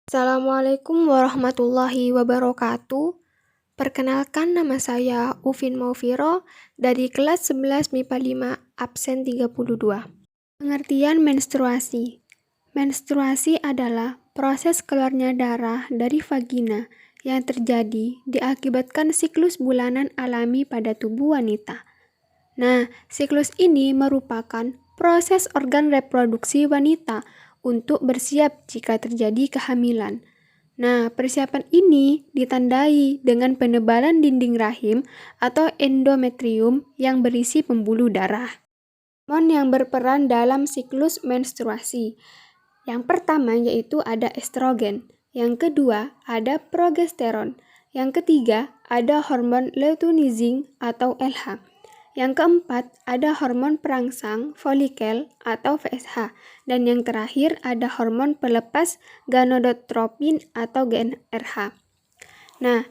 Assalamualaikum warahmatullahi wabarakatuh. Perkenalkan, nama saya Ufin Maufiro dari kelas 11 MIPA 5 absen 32. Pengertian menstruasi. Menstruasi adalah proses keluarnya darah dari vagina yang terjadi diakibatkan siklus bulanan alami pada tubuh wanita. Nah, siklus ini merupakan proses organ reproduksi wanita untuk bersiap jika terjadi kehamilan. Nah, persiapan ini ditandai dengan penebalan dinding rahim atau endometrium yang berisi pembuluh darah. Hormon yang berperan dalam siklus menstruasi. Yang pertama yaitu ada estrogen, yang kedua ada progesteron, yang ketiga ada hormon luteinizing atau LH. Yang keempat, ada hormon perangsang folikel atau FSH. Dan yang terakhir, ada hormon pelepas gonadotropin atau GnRH. Nah,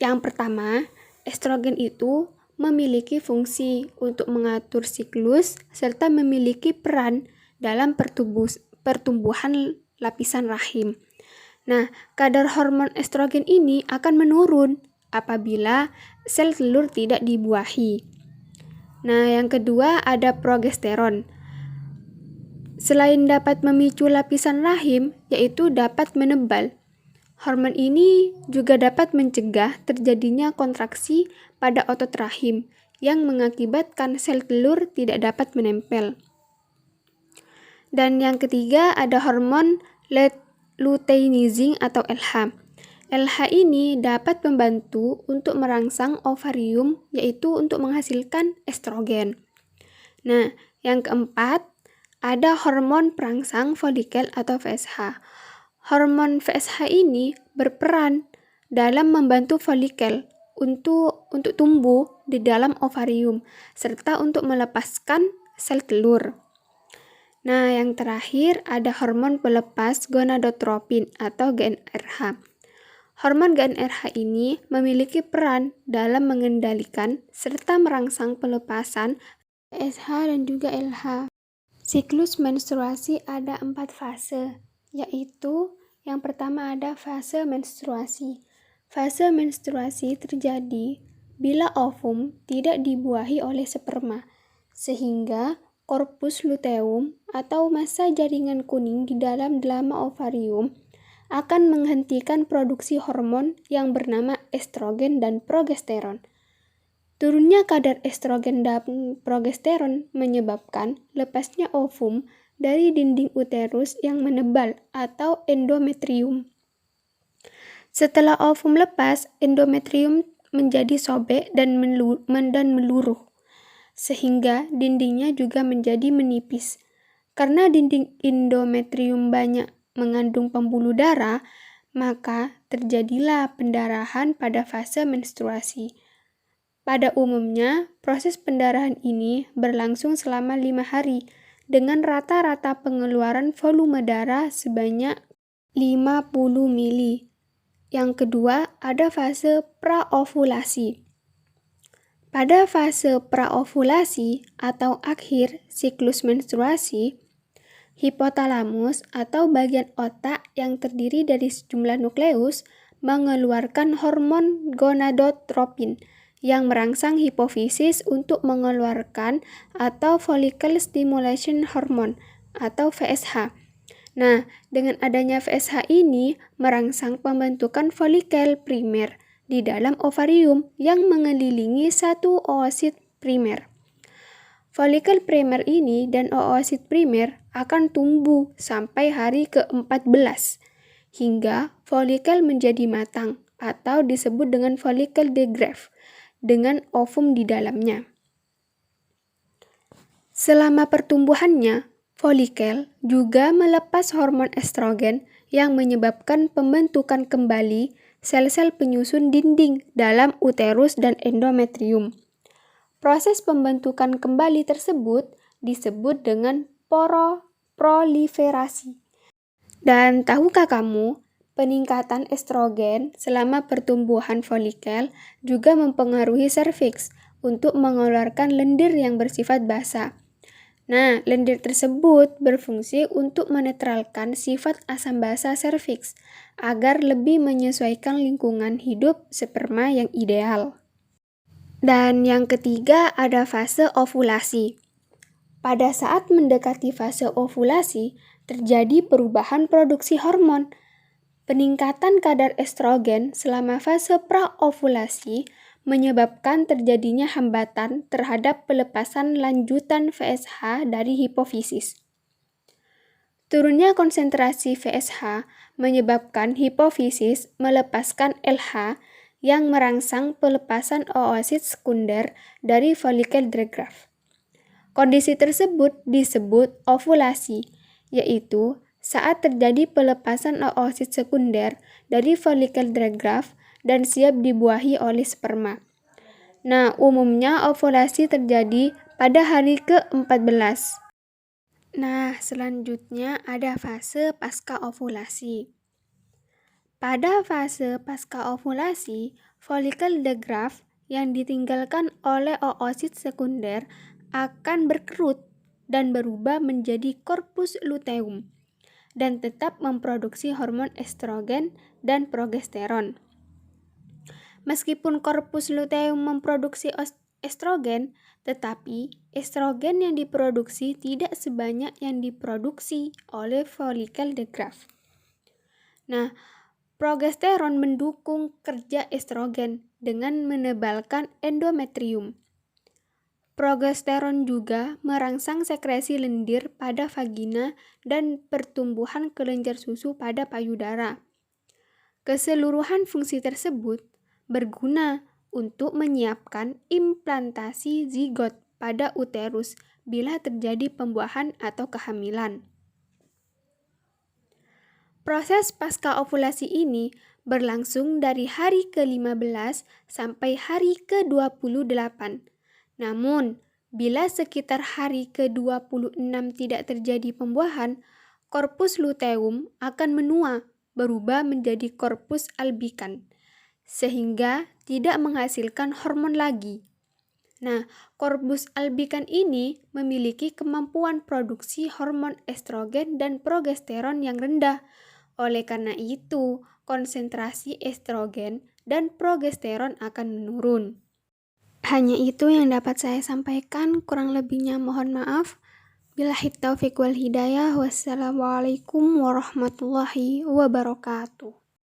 yang pertama, estrogen itu memiliki fungsi untuk mengatur siklus serta memiliki peran dalam pertumbuhan lapisan rahim. Nah, kadar hormon estrogen ini akan menurun apabila sel telur tidak dibuahi. Nah, yang kedua ada progesteron. Selain dapat memicu lapisan rahim, yaitu dapat menebal. Hormon ini juga dapat mencegah terjadinya kontraksi pada otot rahim yang mengakibatkan sel telur tidak dapat menempel. Dan yang ketiga ada hormon luteinizing atau LH. LH ini dapat membantu untuk merangsang ovarium, yaitu untuk menghasilkan estrogen. Nah, yang keempat, ada hormon perangsang folikel atau FSH. Hormon FSH ini berperan dalam membantu folikel untuk tumbuh di dalam ovarium, serta untuk melepaskan sel telur. Nah, yang terakhir ada hormon pelepas gonadotropin atau GnRH. Hormon GnRH ini memiliki peran dalam mengendalikan serta merangsang pelepasan FSH dan juga LH. Siklus menstruasi ada 4 fase, yaitu yang pertama ada fase menstruasi. Fase menstruasi terjadi bila ovum tidak dibuahi oleh sperma, sehingga korpus luteum atau massa jaringan kuning di dalam delama ovarium akan menghentikan produksi hormon yang bernama estrogen dan progesteron. Turunnya kadar estrogen dan progesteron menyebabkan lepasnya ovum dari dinding uterus yang menebal atau endometrium. Setelah ovum lepas, endometrium menjadi sobek dan meluruh, sehingga dindingnya juga menjadi menipis. Karena dinding endometrium banyak mengandung pembuluh darah, maka terjadilah pendarahan pada fase menstruasi. Pada umumnya, proses pendarahan ini berlangsung selama 5 hari dengan rata-rata pengeluaran volume darah sebanyak 50 mili. Yang kedua, ada fase praovulasi. Pada fase praovulasi atau akhir siklus menstruasi, hipotalamus atau bagian otak yang terdiri dari sejumlah nukleus mengeluarkan hormon gonadotropin yang merangsang hipofisis untuk mengeluarkan atau follicle stimulation hormone atau FSH. Nah, dengan adanya FSH ini merangsang pembentukan folikel primer di dalam ovarium yang mengelilingi satu oosit primer. Folikel primer ini dan oosit primer akan tumbuh sampai hari ke-14 hingga folikel menjadi matang atau disebut dengan folikel degrowth dengan ovum di dalamnya. Selama pertumbuhannya, folikel juga melepas hormon estrogen yang menyebabkan pembentukan kembali sel-sel penyusun dinding dalam uterus dan endometrium. Proses pembentukan kembali tersebut disebut dengan proliferasi. Dan tahukah kamu, peningkatan estrogen selama pertumbuhan folikel juga mempengaruhi serviks untuk mengeluarkan lendir yang bersifat basah. Nah, lendir tersebut berfungsi untuk menetralkan sifat asam basa serviks agar lebih menyesuaikan lingkungan hidup sperma yang ideal. Dan yang ketiga ada fase ovulasi. Pada saat mendekati fase ovulasi, terjadi perubahan produksi hormon. Peningkatan kadar estrogen selama fase praovulasi menyebabkan terjadinya hambatan terhadap pelepasan lanjutan VSH dari hipofisis. Turunnya konsentrasi VSH menyebabkan hipofisis melepaskan LH yang merangsang pelepasan oosit sekunder dari folikel drag graft. Kondisi tersebut disebut ovulasi, yaitu saat terjadi pelepasan oosit sekunder dari folikel drag graft dan siap dibuahi oleh sperma. Nah, umumnya ovulasi terjadi pada hari ke-14. Nah, selanjutnya ada fase pasca ovulasi. Pada fase pasca ovulasi, folikel drag graft yang ditinggalkan oleh oosit sekunder akan berkerut dan berubah menjadi korpus luteum dan tetap memproduksi hormon estrogen dan progesteron. Meskipun korpus luteum memproduksi estrogen, tetapi estrogen yang diproduksi tidak sebanyak yang diproduksi oleh folikel drag graft. Nah, progesteron mendukung kerja estrogen dengan menebalkan endometrium. Progesteron juga merangsang sekresi lendir pada vagina dan pertumbuhan kelenjar susu pada payudara. Keseluruhan fungsi tersebut berguna untuk menyiapkan implantasi zigot pada uterus bila terjadi pembuahan atau kehamilan. Proses pasca ovulasi ini berlangsung dari hari ke-15 sampai hari ke-28. Namun, bila sekitar hari ke-26 tidak terjadi pembuahan, korpus luteum akan menua, berubah menjadi korpus albikan, sehingga tidak menghasilkan hormon lagi. Nah, korpus albikan ini memiliki kemampuan produksi hormon estrogen dan progesteron yang rendah. Oleh karena itu, konsentrasi estrogen dan progesteron akan menurun. Hanya itu yang dapat saya sampaikan, kurang lebihnya mohon maaf. Billahi taufiq wal hidayah. Wassalamualaikum warahmatullahi wabarakatuh.